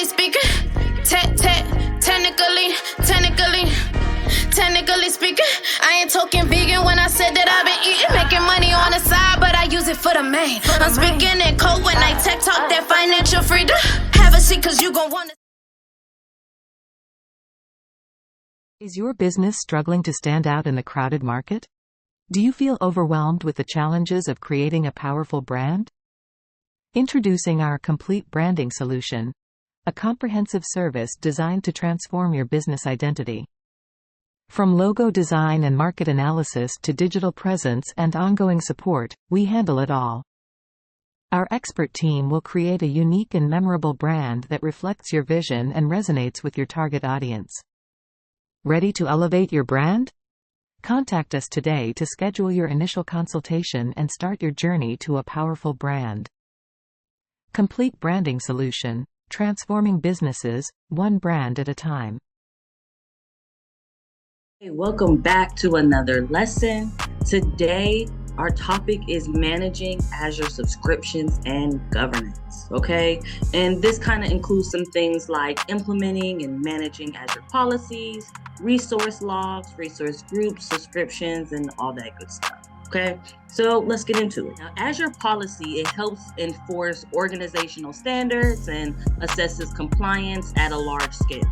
speaking, technically speaking, I ain't talking vegan when I said that I've been eating, making money on the side, but I use it for the main. I'm speaking in code when I tech talk that financial freedom. Have a seat, cause you gon' wanna. Is your business struggling to stand out in the crowded market? Do you feel overwhelmed with the challenges of creating a powerful brand? Introducing our complete branding solution, a comprehensive service designed to transform your business identity. From logo design and market analysis to digital presence and ongoing support, we handle it all. Our expert team will create a unique and memorable brand that reflects your vision and resonates with your target audience. Ready to elevate your brand? Contact us today to schedule your initial consultation and start your journey to a powerful brand. Complete branding solution, transforming businesses, one brand at a time. Hey, welcome back to another lesson. Today, our topic is managing Azure subscriptions and governance, okay? And this kind of includes some things like implementing and managing Azure policies, resource logs, resource groups, subscriptions, and all that good stuff, okay? So let's get into it. Now, Azure policy, it helps enforce organizational standards and assesses compliance at a large scale.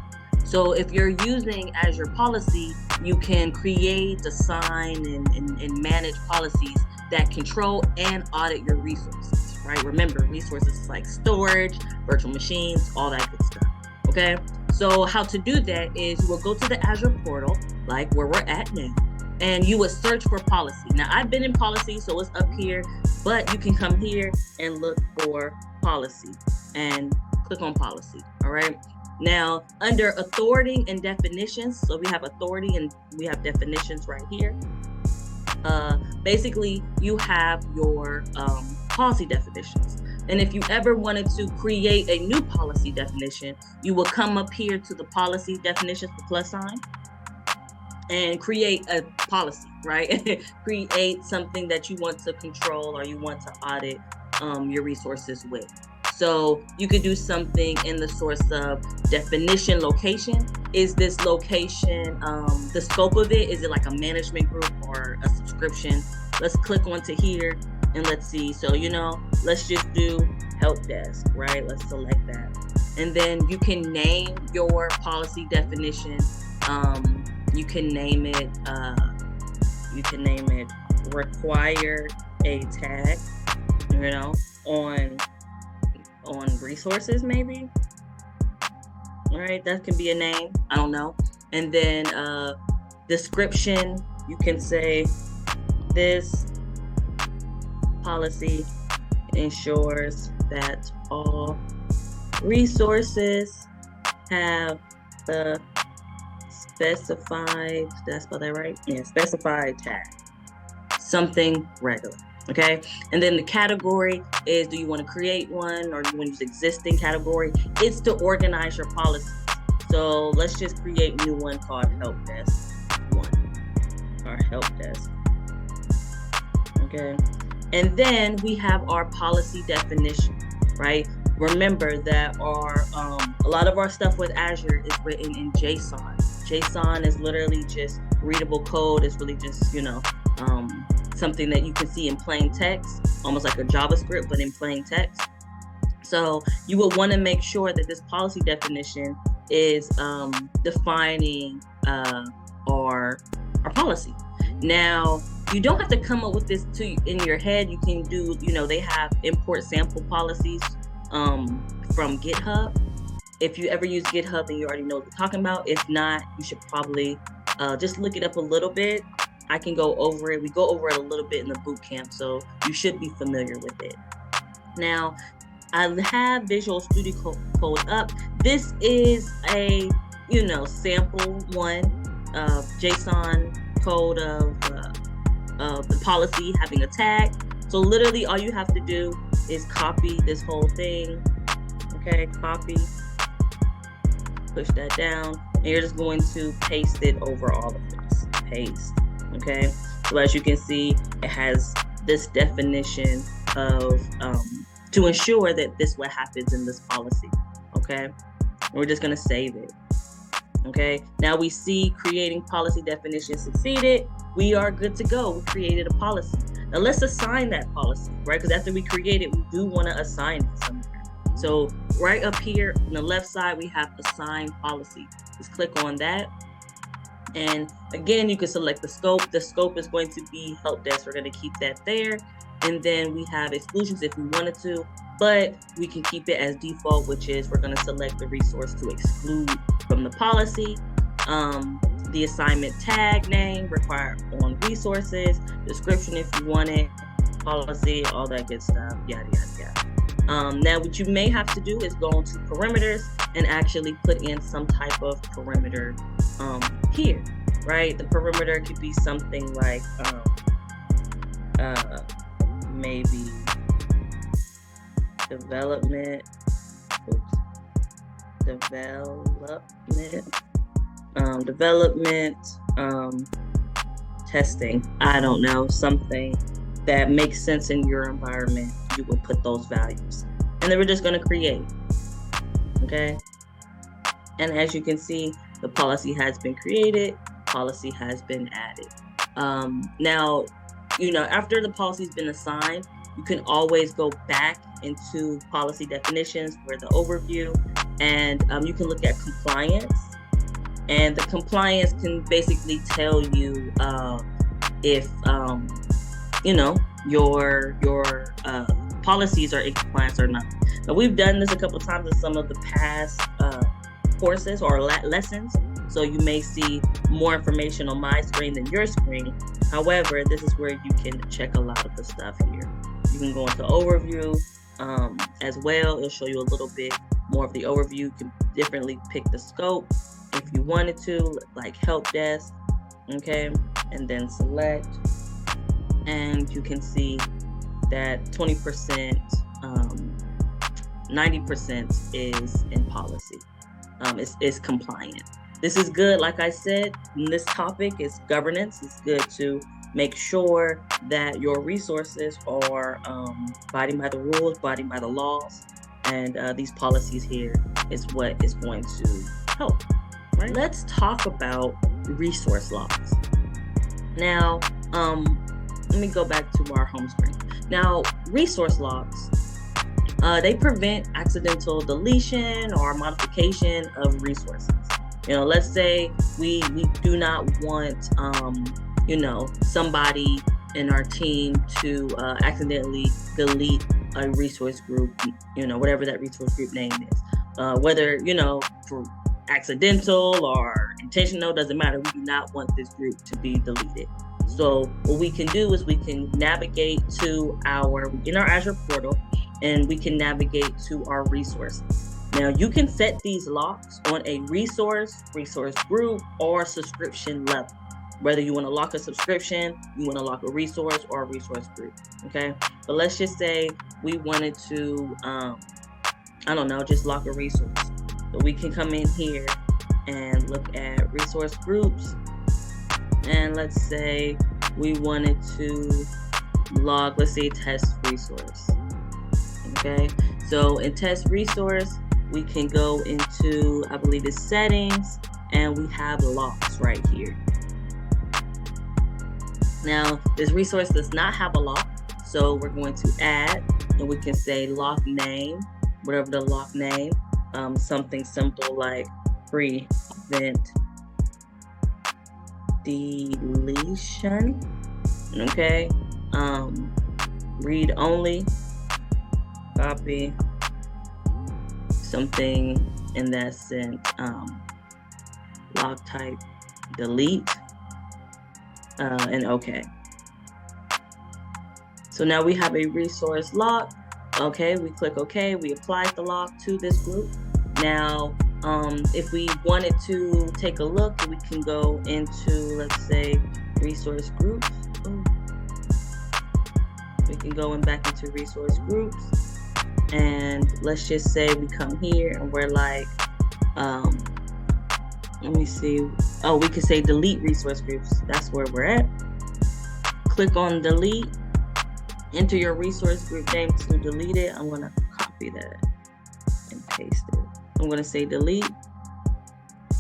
So if you're using Azure policy, you can create, assign, and manage policies that control and audit your resources, right? Remember, resources like storage, virtual machines, all that good stuff, okay? So how to do that is you will go to the Azure portal, like where we're at now, and you would search for policy. Now, I've been in policy, so it's up here, but you can come here and look for policy and click on policy, all right? Now, under authority and definitions, so we have authority and we have definitions right here. Basically, you have your policy definitions. And if you ever wanted to create a new policy definition, you will come up here to the policy definitions, the plus sign, and create a policy, right? Create something that you want to control or you want to audit your resources with. So you could do something in the source of definition location. Is this location, the scope of it, is it like a management group or a subscription? Let's click onto here and let's see. So, let's just do help desk, right? Let's select that. And then you can name your policy definition. You can name it require a tag, on resources maybe. All right, that can be a name, I don't know. And then description, you can say this policy ensures that all resources have the specified, did I spell that right? Yeah, specified tag, something regular. Okay, and then the category is, do you want to create one or do you want to use existing category? It's to organize your policies. So let's just create a new one called help desk 1 or help desk. Okay, and then we have our policy definition, right? Remember that our a lot of our stuff with Azure is written in JSON. JSON is literally just readable code. It's really just, something that you can see in plain text, almost like a JavaScript, but in plain text. So you will want to make sure that this policy definition is defining our policy. Now, you don't have to come up with this in your head. You can do, they have import sample policies from GitHub. If you ever use GitHub, then you already know what we're talking about. If not, you should probably just look it up a little bit. I can go over it. We go over it a little bit in the boot camp, so you should be familiar with it. Now, I have Visual Studio Code up. This is a, sample one of JSON code of the policy having a tag. So literally all you have to do is copy this whole thing. Okay, copy, push that down, and you're just going to paste it over all of this. Paste. Okay, so as you can see, it has this definition of to ensure that this what happens in this policy. Okay, and we're just going to save it. Okay, now we see creating policy definition succeeded. We are good to go. We created a policy. Now let's assign that policy, right? Because after we create it, we do want to assign it somewhere. So right up here on the left side, we have assign policy. Just click on that. And again, you can select the scope. The scope is going to be help desk. We're going to keep that there. And then we have exclusions if we wanted to, but we can keep it as default, which is we're going to select the resource to exclude from the policy. The assignment tag name required on resources, description if you want it, policy, all that good stuff, yada, yada, yada. Now, what you may have to do is go into perimeters and actually put in some type of perimeter here, right? The perimeter could be something like maybe development, testing. I don't know, something that makes sense in your environment. You will put those values, and then we're just going to create. Okay, and as you can see, the policy has been created. Policy has been added. Now, after the policy's been assigned, you can always go back into policy definitions where the overview, and you can look at compliance. And the compliance can basically tell you if your policies are in compliance or not. Now, we've done this a couple of times in some of the past courses or lessons, so you may see more information on my screen than your screen. However, this is where you can check a lot of the stuff here. You can go into overview as well. It'll show you a little bit more of the overview. You can differently pick the scope if you wanted to, like help desk, okay, and then select, and you can see that 20%, 90% is in policy, is compliant. This is good. Like I said, this topic is governance. It's good to make sure that your resources are abiding by the rules, abiding by the laws, and these policies here is what is going to help. Right? Let's talk about resource logs. Now, let me go back to our home screen. Now, resource logs, they prevent accidental deletion or modification of resources. Let's say we do not want, somebody in our team to accidentally delete a resource group, whatever that resource group name is, whether, for accidental or intentional, doesn't matter. We do not want this group to be deleted. So what we can do is we can navigate in our Azure portal, and we can navigate to our resources. Now you can set these locks on a resource group, or subscription level. Whether you want to lock a subscription, you want to lock a resource, or a resource group. Okay, but let's just say we wanted to, just lock a resource. So we can come in here and look at resource groups, and let's say we wanted to log, let's say, test resource. Okay, so in test resource, we can go into, I believe it's settings, and we have locks right here. Now, this resource does not have a lock, so we're going to add, and we can say lock name, whatever the lock name, something simple like prevent deletion, okay, read only, copy, something in that sense, lock type, delete, and okay. So now we have a resource lock. Okay, we click OK. We apply the lock to this group. Now, if we wanted to take a look, we can go into, let's say, resource groups. We can go back into resource groups, and let's just say we come here and we're like, let me see. Oh, we can say delete resource groups. That's where we're at. Click on delete. Enter your resource group name to delete it. I'm gonna copy that and paste it. I'm going to say delete.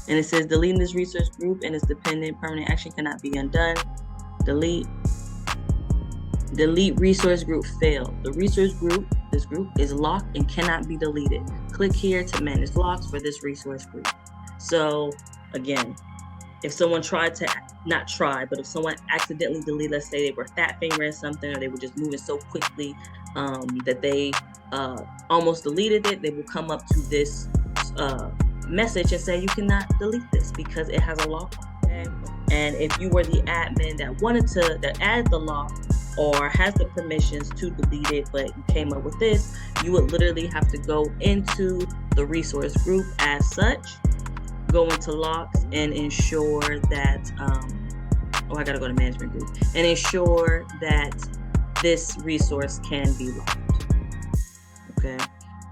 And it says deleting this resource group and its dependent permanent action cannot be undone. Delete. Delete resource group failed. The resource group, this group, is locked and cannot be deleted. Click here to manage locks for this resource group. So again, if someone if someone accidentally deleted, let's say they were fat fingering something, or they were just moving so quickly that they almost deleted it, they will come up to this message and say you cannot delete this because it has a lock. Okay? And if you were the admin that added the lock or has the permissions to delete it, but you came up with this, you would literally have to go into the resource group as such, go into locks and ensure that, I gotta go to management group, and ensure that this resource can be locked. Okay,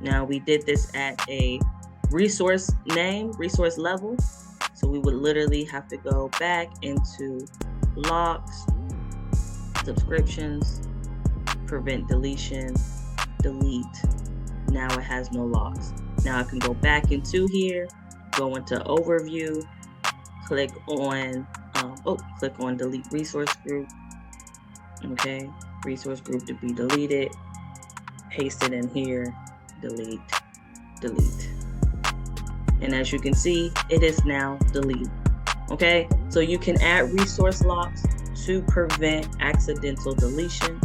now we did this at a resource level. So we would literally have to go back into locks, subscriptions, prevent deletion, delete. Now it has no locks. Now I can go back into here, go into overview, click on delete resource group. Okay, resource group to be deleted, paste it in here, delete. And as you can see, it is now deleted. Okay, so you can add resource locks to prevent accidental deletion,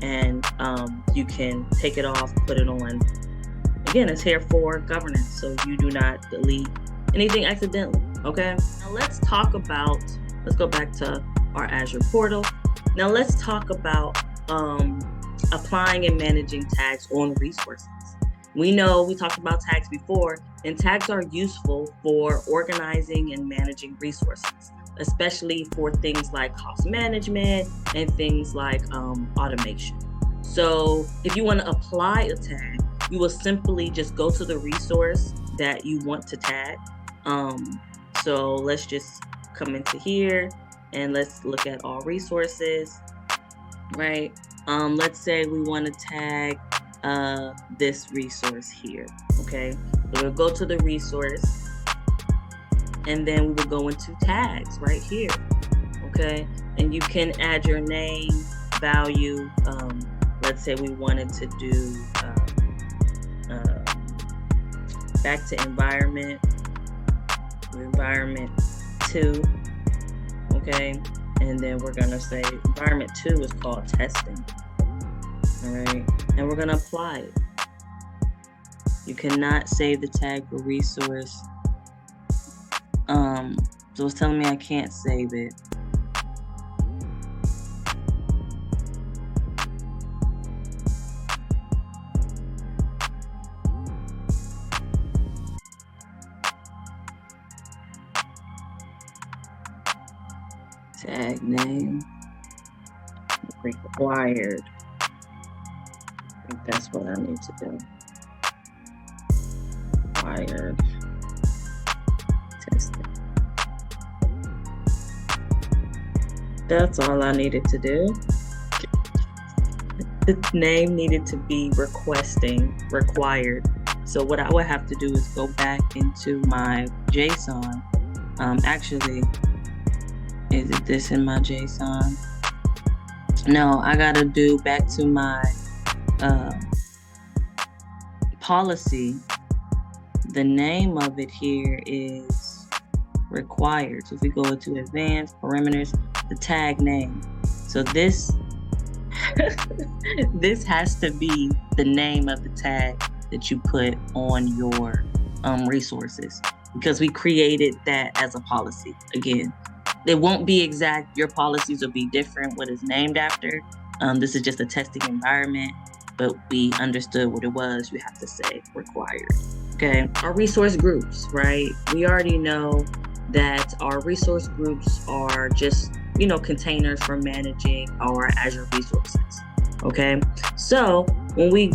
and you can take it off, put it on. Again, it's here for governance, so you do not delete anything accidentally. Okay, now let's go back to our Azure portal. Now let's talk about applying and managing tags on resources. We talked about tags before, and tags are useful for organizing and managing resources, especially for things like cost management and things like automation. So if you want to apply a tag, you will simply just go to the resource that you want to tag. So let's just come into here and let's look at all resources, right? Let's say we want to tag this resource here. Okay, so we'll go to the resource and then we will go into tags right here. Okay, and you can add your name, value. Let's say we wanted to do back to environment 2. Okay, and then we're gonna say environment 2 is called testing. All right, and we're gonna apply it. You cannot save the tag for resource. So it's telling me I can't save it. Tag name required. I think that's what I need to do. Required testing. That's all I needed to do. The name needed to be required. So what I would have to do is go back into my JSON. Actually, is it this in my JSON? No, I gotta do back to my policy. The name of it here is required. So if we go into advanced parameters, the tag name. So this this has to be the name of the tag that you put on your resources, because we created that as a policy. Again, it won't be exact. Your policies will be different what it's named after. This is just a testing environment, but we understood what it was. You have to say required. Okay, our resource groups, right? We already know that our resource groups are just, containers for managing our Azure resources. Okay, so when we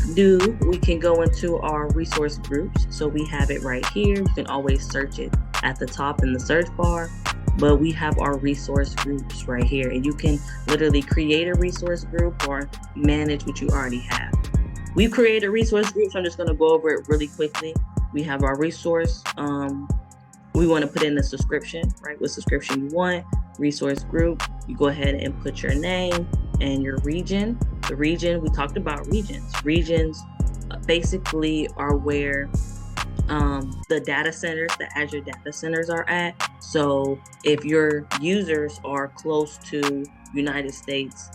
can go into our resource groups. So we have it right here. You can always search it at the top in the search bar, but we have our resource groups right here, and you can literally create a resource group or manage what you already have. We've created resource groups. I'm just going to go over it really quickly. we have our resource. We want to put in a subscription, right? What subscription you want, resource group. You go ahead and put your name and your region. The region, we talked about regions. Regions basically are where the data centers, the Azure data centers are at. So if your users are close to United States,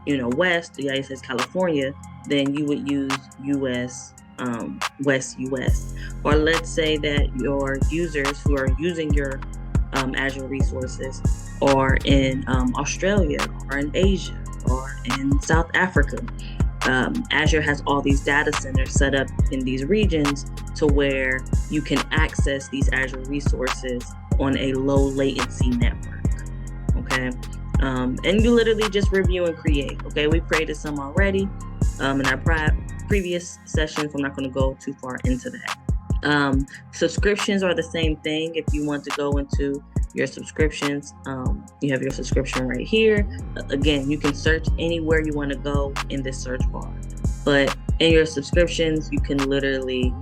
West, the United States, California, then you would use US, West US. Or let's say that your users who are using your Azure resources are in Australia or in Asia or in South Africa. Azure has all these data centers set up in these regions to where you can access these Azure resources on a low latency network, okay? And you literally just review and create, okay? We created some already in our previous sessions. I'm not going to go too far into that. Subscriptions are the same thing. If you want to go into your subscriptions, you have your subscription right here. Again, you can search anywhere you want to go in this search bar, but in your subscriptions, you can literally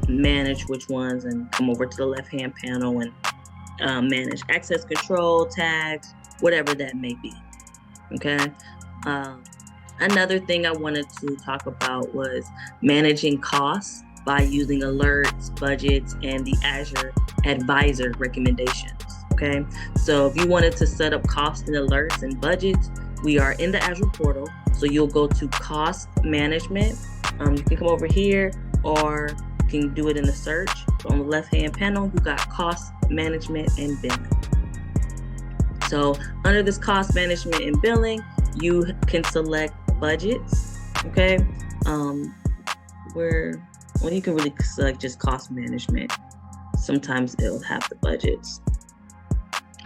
manage which ones and come over to the left-hand panel and manage access control, tags, whatever that may be, okay? Another thing I wanted to talk about was managing costs by using alerts, budgets, and the Azure Advisor recommendations, okay? So if you wanted to set up cost and alerts and budgets, we are in the Azure portal. So you'll go to cost management. You can come over here or you can do it in the search. So on the left-hand panel, you got cost management and billing. So under this cost management and billing, you can select budgets, okay? You can really select just cost management. Sometimes it'll have the budgets.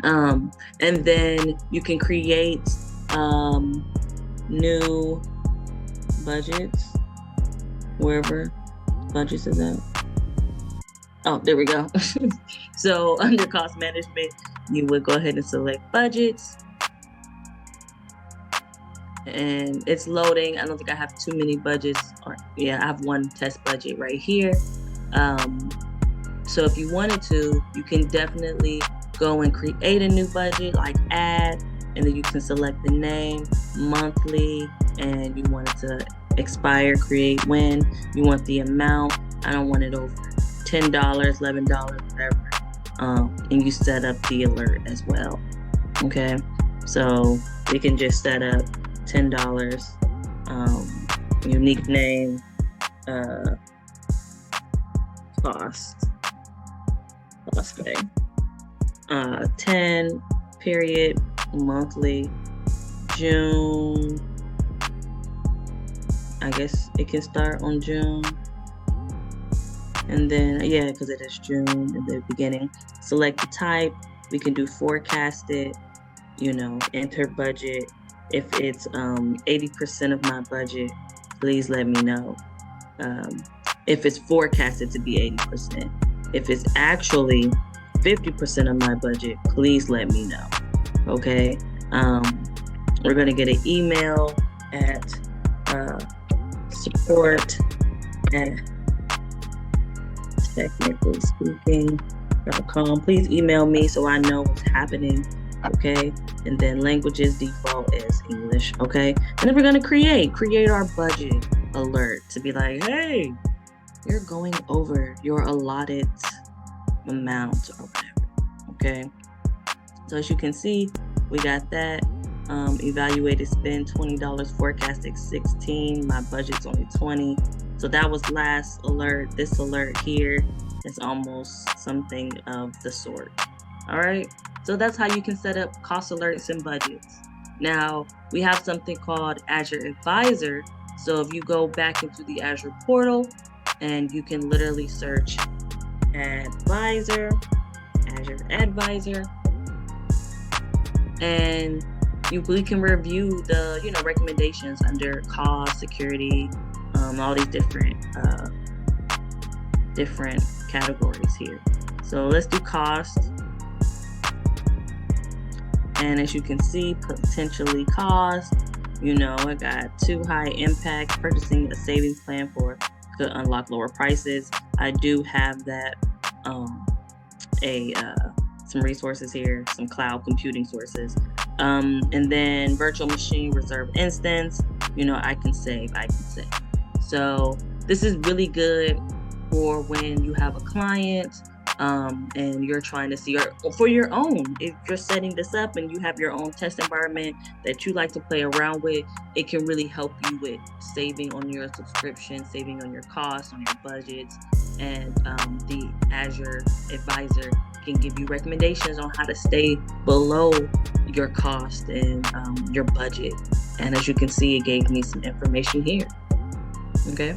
And then you can create new budgets, wherever budgets is at. Oh, there we go. So under cost management, you would go ahead and select budgets. And it's loading. I don't think I have too many budgets. I have one test budget right here. So if you wanted to, you can definitely go and create a new budget, like add, and then you can select the name, monthly, and you want it to expire, create when. You want the amount. I don't want it over $10, $11, whatever. And you set up the alert as well. Okay, so we can just set up $10, unique name, cost pay, 10 period, monthly, June. I guess it can start on June. And then, because it is June in the beginning. Select the type. We can do forecasted, enter budget. If it's 80% of my budget, please let me know. If it's forecasted to be 80%. If it's actually 50% of my budget, please let me know. Okay. We're going to get an email at support at technicallyspeaking.com. Please email me so I know what's happening. Okay, and then languages default is English. Okay, and then we're gonna create our budget alert to be like, hey, you're going over your allotted amount or whatever. Okay, so as you can see, we got that. Evaluated spend $20, forecasted $16. My budget's only $20. So that was last alert. This alert here is almost something of the sort. All right. So that's how you can set up cost alerts and budgets. Now we have something called Azure Advisor. So if you go back into the Azure portal and you can literally search Advisor, Azure Advisor, and we can review the recommendations under cost, security, all these different categories here. So let's do cost. And as you can see, potentially cost, it got too high impact. Purchasing a savings plan could unlock lower prices. I do have that some resources here, some cloud computing sources. And then virtual machine reserve instance, I can save. So this is really good for when you have a client and you're trying to see, or for your own, if you're setting this up and you have your own test environment that you like to play around with, it can really help you with saving on your subscription, saving on your costs, on your budgets. And the Azure Advisor can give you recommendations on how to stay below your cost and your budget. And as you can see, it gave me some information here. Okay.